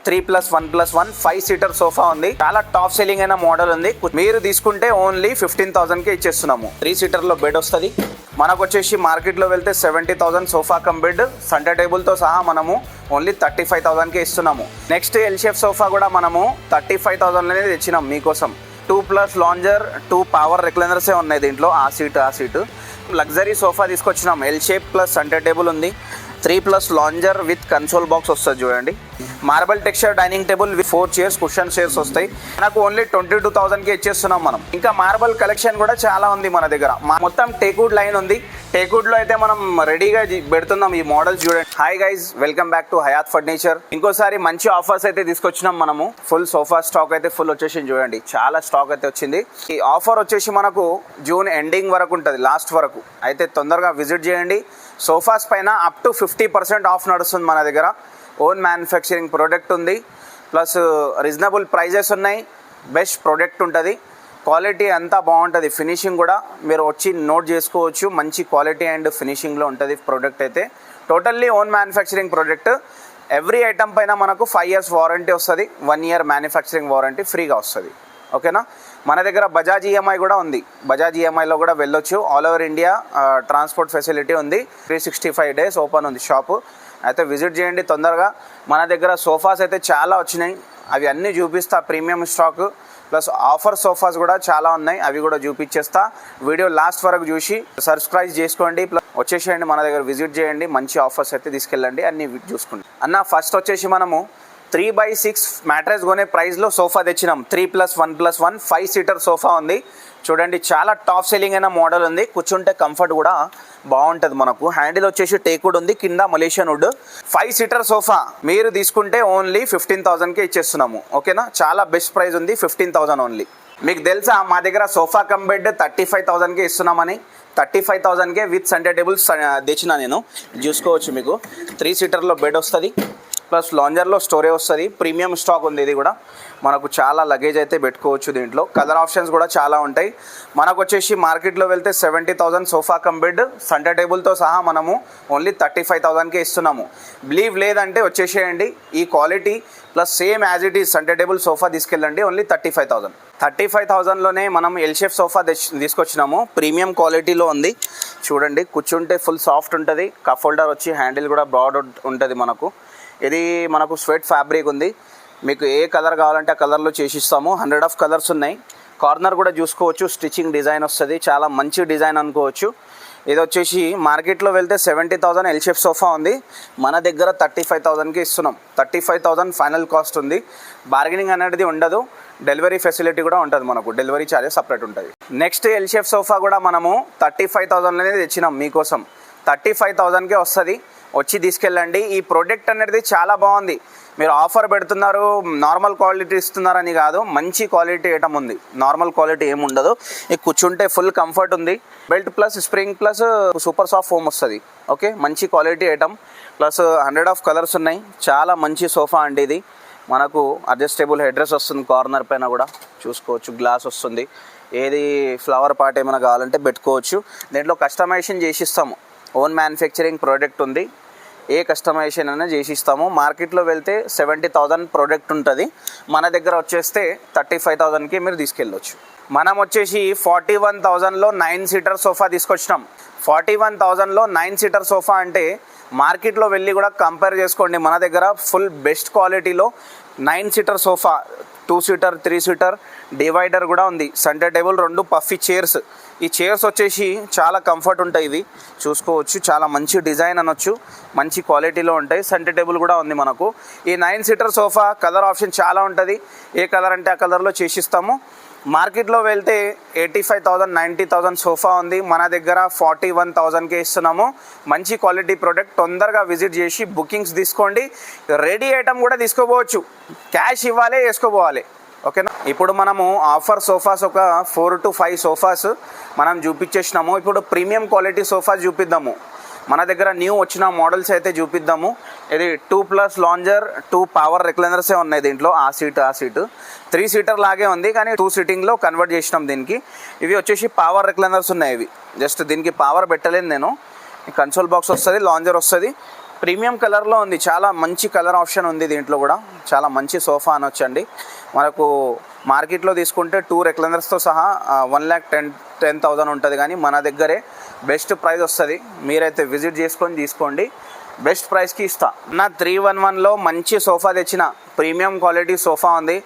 3+1+1 5 seater sofa ఉంది. చాలా top selling అయిన మోడల్ ఉంది. మీరు తీసుకుంటే ఓన్లీ 15,000కే ఇచ్చేస్తున్నాము. 3 సీటర్ లో బెడ్ వస్తుంది. మనకు వచ్చేసి మార్కెట్లో వెళ్తే 70,000 సోఫా కమ్ బెడ్ సెంటర్ టేబుల్తో సహా మనము ఓన్లీ 35,000కే ఇస్తున్నాము. నెక్స్ట్ ఎల్ షేప్ సోఫా కూడా మనము 35,000లోనే తెచ్చినాం మీకోసం. 2+ లాంజర్ 2 పవర్ రిక్లైనర్సే ఉన్నాయి దీంట్లో. ఆ సీటు లగ్జరీ సోఫా తీసుకొచ్చినాం. L shape plus centre table ఉంది. 3+ లాంజర్ విత్ కన్సోల్ బాక్స్ వస్తుంది చూడండి. Marble texture dining table with 4 chairs cushion chairs వస్తాయి. మనకు ఓన్లీ 22,000కే ఇచ్చేస్తున్నాం మనం. ఇంకా మార్బల్ కలెక్షన్ కూడా చాలా ఉంది మన దగ్గర. మొత్తం టేక్వుడ్ లైన్ ఉంది. టేక్వుడ్ లో అయితే మనం రెడీగా పెడుతున్నాం ఈ మోడల్స్ చూడండి. Hi guys, welcome back to Hayat furniture. ఇంకోసారి మంచి ఆఫర్స్ అయితే తీసుకొచ్చినాం మనము. ఫుల్ సోఫా స్టాక్ అయితే ఫుల్ వచ్చేసింది చూడండి. చాలా స్టాక్ అయితే వచ్చింది. ఈ ఆఫర్ వచ్చేసి మనకు జూన్ ఎండింగ్ వరకు ఉంటుంది, లాస్ట్ వరకు. అయితే తొందరగా విజిట్ చేయండి. సోఫాస్ పైన అప్ టు 50% ఆఫ్ నడుస్తుంది మన దగ్గర. ఓన్ మ్యానుఫ్యాక్చరింగ్ ప్రోడక్ట్ ఉంది, ప్లస్ రీజనబుల్ ప్రైజెస్ ఉన్నాయి. బెస్ట్ ప్రోడక్ట్ ఉంటుంది. క్వాలిటీ అంతా బాగుంటుంది. ఫినిషింగ్ కూడా మీరు వచ్చి నోట్ చేసుకోవచ్చు. మంచి క్వాలిటీ అండ్ ఫినిషింగ్లో ఉంటుంది ప్రోడక్ట్ అయితే. Totally own manufacturing product. Every item పైన మనకు 5 years వారంటీ వస్తుంది. 1 year మ్యానుఫ్యాక్చరింగ్ వారంటీ ఫ్రీగా వస్తుంది. ఓకేనా. మన దగ్గర బజాజ్ ఈఎంఐ కూడా ఉంది. బజాజ్ ఈఎంఐలో కూడా వెళ్ళొచ్చు. All over India transport facility ఉంది. 365 days ఓపెన్ ఉంది షాపు. అయితే విజిట్ చేయండి తొందరగా. మన దగ్గర సోఫాస్ అయితే చాలా వచ్చినాయి. అవి అన్నీ చూపిస్తా. Premium stock plus offer sofas కూడా చాలా ఉన్నాయి. అవి కూడా చూపించేస్తా. వీడియో లాస్ట్ వరకు చూసి సబ్స్క్రైబ్ చేసుకోండి. ప్లస్ వచ్చేసేయండి మన దగ్గర విజిట్ చేయండి. మంచి ఆఫర్స్ అయితే తీసుకెళ్ళండి. అన్నీ చూసుకోండి అన్న. ఫస్ట్ వచ్చేసి మనము 3/6 మ్యాట్రెస్ కొనే ప్రైస్లో సోఫా తెచ్చినాం. 3+1+1 5 సీటర్ సోఫా ఉంది చూడండి. చాలా టాప్ సెల్లింగ్ అయిన మోడల్ ఉంది. కూర్చుంటే కంఫర్ట్ కూడా బాగుంటుంది. మనకు హ్యాండిల్ వచ్చేసి టేక్వుడ్ ఉంది, కింద మలేషియన్ వుడ్. 5 సీటర్ సోఫా మీరు తీసుకుంటే ఓన్లీ 15,000కే ఇచ్చేస్తున్నాము. ఓకేనా. చాలా బెస్ట్ ప్రైస్ ఉంది. 15,000 ఓన్లీ. మీకు తెలుసా మా దగ్గర సోఫా కమ్ బెడ్ 35,000కే ఇస్తున్నామని. 35,000కే విత్ సెంటర్ టేబుల్స్ తెచ్చిన నేను. చూసుకోవచ్చు. మీకు 3 సీటర్లో బెడ్ వస్తుంది, ప్లస్ లాంజర్లో స్టోరేజ్ వస్తుంది. ప్రీమియం స్టాక్ ఉంది. ఇది కూడా మనకు చాలా లగేజ్ అయితే పెట్టుకోవచ్చు దీంట్లో. కలర్ ఆప్షన్స్ కూడా చాలా ఉంటాయి. మనకు వచ్చేసి మార్కెట్లో వెళ్తే 70,000 సోఫా కమ్ బెడ్ సెంటర్ టేబుల్తో సహా మనము ఓన్లీ 35,000కే ఇస్తున్నాము. బిలీవ్ లేదంటే వచ్చేసేయండి. ఈ quality plus same as it is centre table sofa తీసుకెళ్ళండి. ఓన్లీ 35,000. 35,000లోనే మనం ఎల్ షేప్ సోఫా తీసుకొచ్చినాము. ప్రీమియం క్వాలిటీలో ఉంది చూడండి. కూర్చుంటే ఫుల్ సాఫ్ట్ ఉంటుంది. కప్ హోల్డర్ వచ్చి హ్యాండిల్ కూడా బ్రాడ్ ఉంటుంది మనకు. ఇది మనకు స్వెట్ ఫ్యాబ్రిక్ ఉంది. మీకు ఏ కలర్ కావాలంటే ఆ కలర్లో చేసిస్తాము. 100 of కలర్స్ ఉన్నాయి. కార్నర్ కూడా చూసుకోవచ్చు. స్టిచ్చింగ్ డిజైన్ వస్తుంది. చాలా మంచి డిజైన్ అనుకోవచ్చు. ఇది వచ్చేసి మార్కెట్లో వెళ్తే 70,000 ఎల్ షేప్ సోఫా ఉంది. మన దగ్గర 35,000కి ఇస్తున్నాం. 35,000 ఫైనల్ కాస్ట్ ఉంది. బార్గెనింగ్ అనేది ఉండదు. డెలివరీ ఫెసిలిటీ కూడా ఉంటుంది మనకు. డెలివరీ ఛార్జెస్ సపరేట్ ఉంటుంది. నెక్స్ట్ ఎల్ షేప్ సోఫా కూడా మనము 35,000లోనే తెచ్చినాం మీకోసం. 35,000కే వస్తుంది. వచ్చి తీసుకెళ్ళండి. ఈ ప్రోడక్ట్ అనేది చాలా బాగుంది. మీరు ఆఫర్ పెడుతున్నారు, నార్మల్ క్వాలిటీ ఇస్తున్నారని కాదు. మంచి క్వాలిటీ ఐటమ్ ఉంది. నార్మల్ క్వాలిటీ ఏమి ఉండదు. ఈ కూర్చుంటే ఫుల్ కంఫర్ట్ ఉంది. Belt plus spring plus super soft foam వస్తుంది. ఓకే, మంచి quality item. Plus 100 of colours ఉన్నాయి. చాలా మంచి సోఫా అండి ఇది. మనకు అడ్జస్టబుల్ హెడ్ రెస్ట్ వస్తుంది. కార్నర్ పైన కూడా చూసుకోవచ్చు. గ్లాస్ వస్తుంది. ఏది ఫ్లవర్ పార్ట్ ఏమైనా కావాలంటే పెట్టుకోవచ్చు. దీంట్లో కస్టమైజేషన్ చేసిస్తాము. ఓన్ మ్యానుఫ్యాక్చరింగ్ ప్రోడక్ట్ ఉంది. ఏ కస్టమైజేషన్ అయినా చేసిస్తాము. మార్కెట్లో వెళ్తే 70,000 ప్రోడక్ట్ ఉంటుంది. మన దగ్గర వచ్చేస్తే 35,000కి మీరు తీసుకెళ్ళొచ్చు. మనం వచ్చేసి 41,000లో 9 సీటర్ సోఫా తీసుకొచ్చినాం. 41,000లో 9 సీటర్ సోఫా అంటే మార్కెట్లో వెళ్ళి కూడా కంపేర్ చేసుకోండి. మన దగ్గర ఫుల్ బెస్ట్ క్వాలిటీలో 9 seater sofa, 2 seater 3 seater divider కూడా ఉంది. Centre table 2 puffy chairs. ఈ చైర్స్ వచ్చేసి చాలా కంఫర్ట్ ఉంటాయి. ఇవి చూసుకోవచ్చు. చాలా మంచి డిజైన్ అనొచ్చు. మంచి క్వాలిటీలో ఉంటాయి. సెంటర్ టేబుల్ కూడా ఉంది మనకు. ఈ 9 సీటర్ సోఫా కలర్ ఆప్షన్ చాలా ఉంటుంది. ఏ కలర్ అంటే ఆ కలర్లో చేసిస్తాము. మార్కెట్లో వెళ్తే 85,000 90,000 సోఫా ఉంది. మన దగ్గర 41,000కే ఇస్తున్నాము. మంచి క్వాలిటీ ప్రోడక్ట్. తొందరగా విజిట్ చేసి బుకింగ్స్ తీసుకోండి. రెడీ ఐటమ్ కూడా తీసుకోపోవచ్చు. క్యాష్ ఇవ్వాలి, వేసుకోపోవాలి. ఓకేనా. ఇప్పుడు మనము ఆఫర్ సోఫాస్ ఒక 4 to 5 సోఫాస్ మనం చూపించేసినాము. ఇప్పుడు ప్రీమియం క్వాలిటీ సోఫాస్ చూపిద్దాము. మన దగ్గర న్యూ వచ్చిన మోడల్స్ అయితే చూపిద్దాము. ఇది 2+ లాంజర్ 2 పవర్ రిక్లైనర్సే ఉన్నాయి దీంట్లో. ఆ సీటు 3 సీటర్ లాగే ఉంది, కానీ 2 సీటింగ్లో కన్వర్ట్ చేసినాం దీనికి. ఇవి వచ్చేసి పవర్ రిక్లైనర్స్ ఉన్నాయి. ఇవి జస్ట్ దీనికి పవర్ పెట్టలేను నేను. కన్సోల్ బాక్స్ వస్తుంది, లాంజర్ వస్తుంది, ప్రీమియం కలర్లో ఉంది, చాలా మంచి కలర్ ఆప్షన్ ఉంది దీంట్లో కూడా. చాలా మంచి సోఫా అనొచ్చండి. మనకు మార్కెట్లో తీసుకుంటే 2 రెక్లైనర్స్తో సహా 1,10,000 ఉంటుంది, కానీ మన దగ్గరే బెస్ట్ ప్రైస్ వస్తుంది. మీరైతే విజిట్ చేసుకొని తీసుకోండి, బెస్ట్ ప్రైస్కి ఇస్తా. నా 311లో మంచి సోఫా తెచ్చిన, ప్రీమియం క్వాలిటీ సోఫా ఉంది.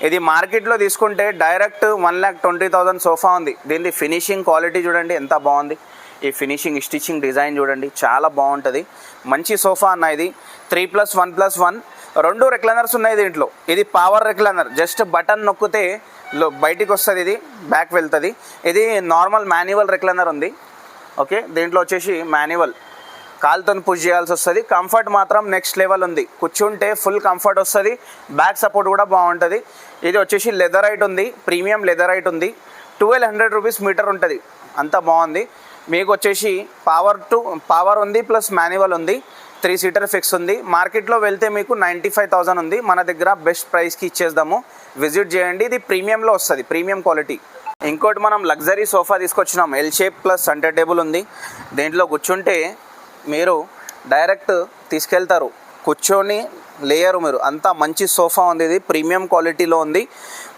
ఇది మార్కెట్లో తీసుకుంటే డైరెక్ట్ 1,20,000 సోఫా ఉంది. దీని ఫినిషింగ్ క్వాలిటీ చూడండి ఎంత బాగుంది. ఈ ఫినిషింగ్ స్టిచ్చింగ్ డిజైన్ చూడండి చాలా బాగుంటుంది. మంచి సోఫా అన్న ఇది. 3+1+1 2 రెక్లైనర్స్ ఉన్నాయి దీంట్లో. ఇది పవర్ రెక్లైనర్, జస్ట్ బటన్ నొక్కితే బయటికి వస్తుంది, ఇది బ్యాక్ వెళ్తుంది. ఇది నార్మల్ మాన్యువల్ రెక్లైనర్ ఉంది. ఓకే, దీంట్లో వచ్చేసి మాన్యువల్ కాలుతో పుష్ చేయాల్సి వస్తుంది. కంఫర్ట్ మాత్రం నెక్స్ట్ లెవెల్ ఉంది, కూర్చుంటే ఫుల్ కంఫర్ట్ వస్తుంది. బ్యాక్ సపోర్ట్ కూడా బాగుంటుంది. ఇది వచ్చేసి లెదరైట్ ఉంది, ప్రీమియం లెదరైట్ ఉంది. 1,200 రూపీస్ మీటర్ ఉంటుంది, అంత బాగుంది. మీకు వచ్చేసి పవర్ ఉంది ప్లస్ మాన్యువల్ ఉంది. 3 సీటర్ ఫిక్స్ ఉంది. మార్కెట్లో వెళ్తే మీకు 95,000 ఉంది. మన దగ్గర బెస్ట్ ప్రైస్కి ఇచ్చేద్దాము, విజిట్ చేయండి. ఇది ప్రీమియంలో వస్తుంది, ప్రీమియం క్వాలిటీ. ఇంకోటి మనం లగ్జరీ సోఫా తీసుకొచ్చినాం, L shape plus centre table ఉంది. దీంట్లో కూర్చుంటే మీరు డైరెక్ట్ తీసుకెళ్తారు, కూర్చొని లేయరు మీరు, అంత మంచి సోఫా ఉంది. ఇది ప్రీమియం క్వాలిటీలో ఉంది.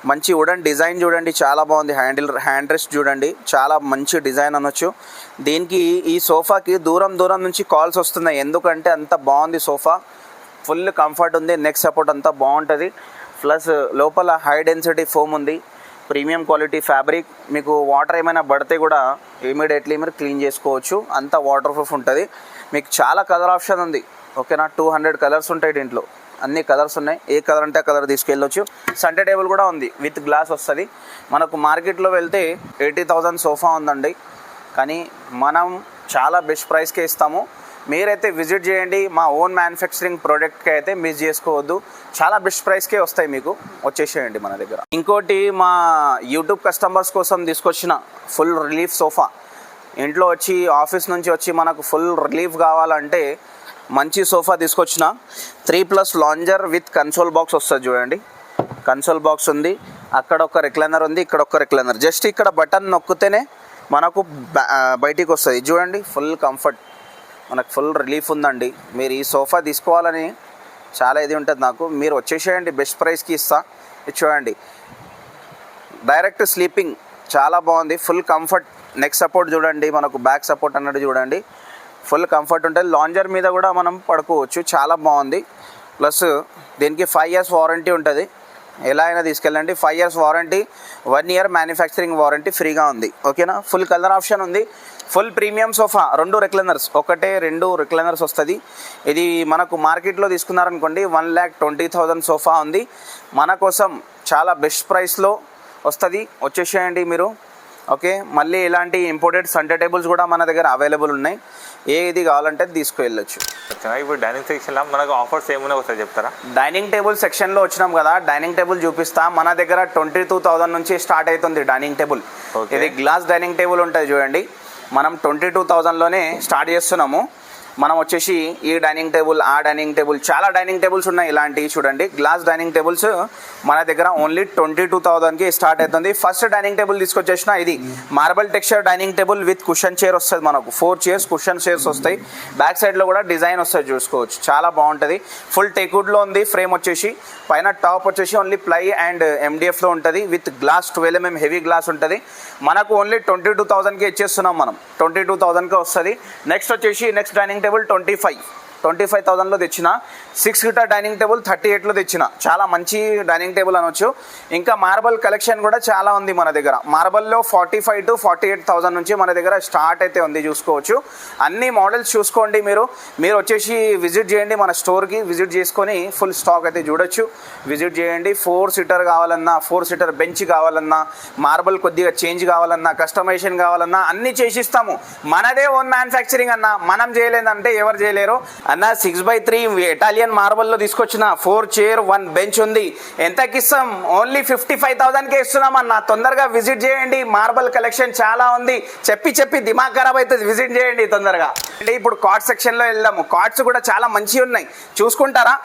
మంచి వుడెన్ డిజైన్ చూడండి చాలా బాగుంది. హ్యాండ్ రెస్ట్ చూడండి చాలా మంచి డిజైన్ అనొచ్చు. దీనికి ఈ సోఫాకి దూరం నుంచి కాల్స్ వస్తున్నాయి, ఎందుకంటే అంత బాగుంది సోఫా. ఫుల్ కంఫర్ట్ ఉంది, నెక్ సపోర్ట్ అంతా బాగుంటుంది. ప్లస్ లోపల హై డెన్సిటీ ఫోమ్ ఉంది, ప్రీమియం క్వాలిటీ ఫ్యాబ్రిక్. మీకు వాటర్ ఏమైనా పడితే కూడా ఇమీడియట్లీ మీరు క్లీన్ చేసుకోవచ్చు, అంత వాటర్ ప్రూఫ్ ఉంటుంది. మీకు చాలా కలర్ ఆప్షన్ ఉంది. ఓకేనా, 200 కలర్స్ ఉంటాయి దీంట్లో, అన్ని కలర్స్ ఉన్నాయి. ఏ కలర్ అంటే ఆ కలర్ తీసుకెళ్ళొచ్చు. సెంటర్ టేబుల్ కూడా ఉంది, విత్ గ్లాస్ వస్తుంది. మనకు మార్కెట్లో వెళ్తే 80,000 సోఫా ఉందండి, కానీ మనం చాలా బెస్ట్ ప్రైస్కే ఇస్తాము. మీరైతే విజిట్ చేయండి. మా ఓన్ మ్యానుఫ్యాక్చరింగ్ ప్రోడక్ట్కి అయితే మిస్ చేసుకోవద్దు, చాలా బెస్ట్ ప్రైస్కే వస్తాయి, మీకు వచ్చేసేయండి మన దగ్గర. ఇంకోటి మా యూట్యూబ్ కస్టమర్స్ కోసం తీసుకొచ్చిన ఫుల్ రిలీఫ్ సోఫా. ఇంట్లో వచ్చి ఆఫీస్ నుంచి వచ్చి మనకు ఫుల్ రిలీఫ్ కావాలంటే మంచి సోఫా తీసుకొచ్చిన. 3+ లాంజర్ విత్ కన్సోల్ బాక్స్ వస్తుంది చూడండి. కన్సోల్ బాక్స్ ఉంది, అక్కడ ఒక రిక్లైనర్ ఉంది, ఇక్కడ ఒక రిక్లైనర్. జస్ట్ ఇక్కడ బటన్ నొక్కితేనే మనకు బయటికి వస్తుంది చూడండి. ఫుల్ కంఫర్ట్, మనకు ఫుల్ రిలీఫ్ ఉందండి. మీరు ఈ సోఫా తీసుకోవాలని చాలా ఇది ఉంటుంది నాకు. మీరు వచ్చేసేయండి, బెస్ట్ ప్రైస్కి ఇస్తా. ఇది చూడండి, డైరెక్ట్ స్లీపింగ్ చాలా బాగుంది. ఫుల్ కంఫర్ట్, నెక్ సపోర్ట్ చూడండి, మనకు బ్యాక్ సపోర్ట్ అన్నట్టు చూడండి, ఫుల్ కంఫర్ట్ ఉంటుంది. లాంజర్ మీద కూడా మనం పడుకోవచ్చు, చాలా బాగుంది. ప్లస్ దీనికి 5 years వారంటీ ఉంటుంది, ఎలా అయినా తీసుకెళ్ళండి. 5 years warranty, 1 year manufacturing warranty ఫ్రీగా ఉంది. ఓకేనా, ఫుల్ కలర్ ఆప్షన్ ఉంది. Full premium sofa, 2 recliners, 2 recliners వస్తుంది. ఇది మనకు మార్కెట్లో తీసుకున్నారనుకోండి 1,20,000 సోఫా ఉంది. మన కోసం చాలా బెస్ట్ ప్రైస్లో వస్తుంది, వచ్చేసేయండి మీరు. ఓకే, మళ్ళీ ఇలాంటి ఇంపోర్టెడ్ సెంటర్ టేబుల్స్ కూడా మన దగ్గర అవైలబుల్ ఉన్నాయి, ఏది కావాలంటే తీసుకువెళ్ళొచ్చు. ఇప్పుడు డైనింగ్ సెక్షన్లో మనకు ఆఫర్స్ ఏమైనా వస్తాయి చెప్తారా? డైనింగ్ టేబుల్ సెక్షన్లో వచ్చినాం కదా, డైనింగ్ టేబుల్ చూపిస్తా. మన దగ్గర 22,000 నుంచి స్టార్ట్ అవుతుంది డైనింగ్ టేబుల్. ఇది గ్లాస్ డైనింగ్ టేబుల్ ఉంటుంది చూడండి, మనం 22,000లోనే స్టార్ట్ చేస్తున్నాము. మనం వచ్చేసి ఈ డైనింగ్ టేబుల్, ఆ డైనింగ్ టేబుల్, చాలా డైనింగ్ టేబుల్స్ ఉన్నాయి ఇలాంటివి చూడండి. గ్లాస్ డైనింగ్ టేబుల్స్ మన దగ్గర ఓన్లీ 22,000కి స్టార్ట్ అవుతుంది. ఫస్ట్ డైనింగ్ టేబుల్ తీసుకొచ్చేసిన ఇది marble texture dining table with cushion chair వస్తుంది. మనకు 4 chairs కుషన్ చైర్స్ వస్తాయి. బ్యాక్ సైడ్లో కూడా డిజైన్ వస్తుంది, చూసుకోవచ్చు, చాలా బాగుంటుంది. ఫుల్ టేక్వుడ్లో ఉంది. ఫ్రేమ్ వచ్చేసి పైన టాప్ వచ్చేసి ఓన్లీ ప్లై అండ్ MDFలో ఉంటుంది. With glass 12 mm heavy glass ఉంటుంది. మనకు ఓన్లీ 22,000కి ఇచ్చేస్తున్నాం మనం, 22,000కి వస్తుంది. నెక్స్ట్ వచ్చేసి నెక్స్ట్ డైనింగ్ టేబుల్ 25,000లో తెచ్చిన. 6 seater డైనింగ్ టేబుల్ 38లో తెచ్చిన. చాలా మంచి డైనింగ్ టేబుల్ అనొచ్చు. ఇంకా మార్బల్ కలెక్షన్ కూడా చాలా ఉంది మన దగ్గర. మార్బల్లో 45,000 to 48,000 నుంచి మన దగ్గర స్టార్ట్ అయితే ఉంది, చూసుకోవచ్చు. అన్ని మోడల్స్ చూసుకోండి. మీరు వచ్చేసి విజిట్ చేయండి, మన స్టోర్కి విజిట్ చేసుకొని ఫుల్ స్టాక్ అయితే చూడొచ్చు. విజిట్ చేయండి. 4 seater కావాలన్నా, 4 seater బెంచ్ కావాలన్నా, మార్బల్ కొద్దిగా చేంజ్ కావాలన్నా, కస్టమైజేషన్ కావాలన్నా అన్నీ చేసిస్తాము. మనదే ఓన్ మ్యానుఫ్యాక్చరింగ్ అన్న, మనం చేయలేదంటే ఎవరు చేయలేరు అన్న. 6x3 ఇటాలియన్ మార్బల్లో తీసుకొచ్చిన 4 chair 1 bench ఉంది. ఎంతకి ఇస్తాం? ఓన్లీ 55,000కే ఇస్తున్నాం అన్న. తొందరగా విజిట్ చేయండి, మార్బల్ కలెక్షన్ చాలా ఉంది. చెప్పి దిమాగ్ ఖరాబ్ అవుతుంది, విజిట్ చేయండి తొందరగా. అంటే ఇప్పుడు కార్డ్ సెక్షన్లో వెళ్దాము. కార్డ్స్ కూడా చాలా మంచివి ఉన్నాయి, చూసుకుంటారా?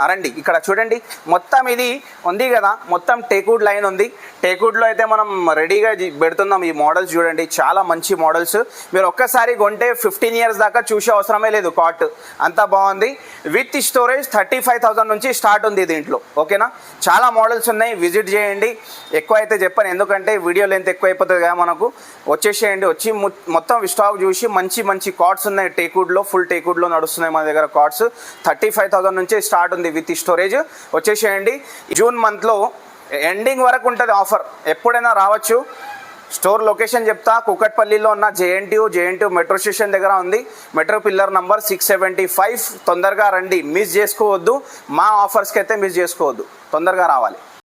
రండి, ఇక్కడ చూడండి. మొత్తం ఇది ఉంది కదా, మొత్తం టేక్వుడ్ లైన్ ఉంది. టేక్వుడ్లో అయితే మనం రెడీగా పెడుతున్నాం. ఈ మోడల్స్ చూడండి, చాలా మంచి మోడల్స్. మీరు ఒక్కసారి కొంటే 15 years దాకా చూసే అవసరమే లేదు. కాట్ అంతా బాగుంది. విత్ స్టోరేజ్ 35,000 నుంచి స్టార్ట్ ఉంది దీంట్లో. ఓకేనా, చాలా మోడల్స్ ఉన్నాయి, విజిట్ చేయండి. ఎక్కువ అయితే చెప్పాను ఎందుకంటే వీడియో లెంత్ ఎక్కువ అయిపోతుంది కదా మనకు. వచ్చేసేయండి, వచ్చి మొత్తం స్టాక్ చూసి మంచి మంచి కార్డ్స్ ఉన్నాయి. టేక్వుడ్లో, ఫుల్ టేక్వుడ్లో నడుస్తున్నాయి మన దగ్గర కార్డ్స్. 35,000 నుంచి స్టార్ట్ ఉంది విత్ స్టోరేజ్. వచ్చేసేయండి. జూన్ మంత్లో ఎండింగ్ వరకు ఉంటుంది ఆఫర్, ఎప్పుడైనా రావచ్చు. స్టోర్ లొకేషన్ చెప్తా, కూకట్పల్లిలో ఉన్న జేఎన్టీయూ మెట్రో స్టేషన్ దగ్గర ఉంది. Metro pillar number 675. తొందరగా రండి, మిస్ చేసుకోవద్దు. మా ఆఫర్స్కి అయితే మిస్ చేసుకోవద్దు, తొందరగా రావాలి.